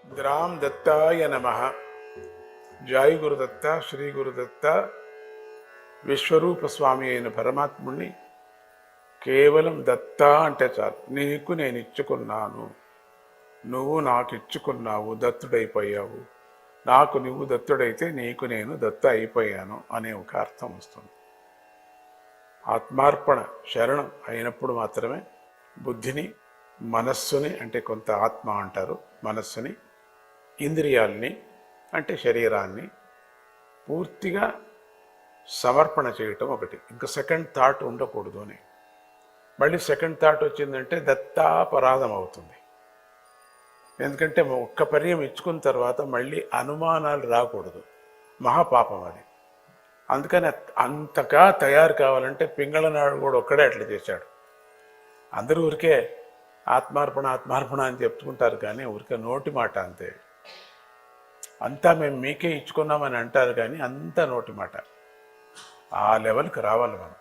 ద్రాం దత్తాయ నమ. జై గురుదత్త, శ్రీ గురుదత్త. విశ్వరూప స్వామి అయిన పరమాత్ముణ్ణి కేవలం దత్త అంటే చాలు. నీకు నేను ఇచ్చుకున్నాను, నువ్వు నాకు ఇచ్చుకున్నావు, దత్తుడైపోయావు. నాకు నువ్వు దత్తుడైతే నీకు నేను దత్త అయిపోయాను అనే ఒక అర్థం వస్తుంది. ఆత్మార్పణ శరణం అయినప్పుడు మాత్రమే బుద్ధిని, మనస్సుని, అంటే కొంత ఆత్మ అంటారు, మనస్సుని, ఇంద్రియాల్ని అంటే శరీరాన్ని పూర్తిగా సమర్పణ చేయటం ఒకటి. ఇంకా సెకండ్ థాట్ ఉండకూడదు అని. మళ్ళీ సెకండ్ థాట్ వచ్చిందంటే దత్తాపరాధం అవుతుంది. ఎందుకంటే ఒక్క పర్యం ఇచ్చుకున్న తర్వాత మళ్ళీ అనుమానాలు రాకూడదు, మహాపాపం అది. అందుకని అంతగా తయారు కావాలంటే పింగళనాడు కూడా ఒక్కడే అట్లా చేశాడు. అందరూ ఊరికే ఆత్మార్పణ ఆత్మార్పణ అని చెప్పుకుంటారు, కానీ ఊరికే నోటి మాట అంతే. అంతా మేము మీకే ఇచ్చుకున్నామని అంటారు, కానీ అంతా నోటి మాట. ఆ లెవెల్కి రావాలి మనం.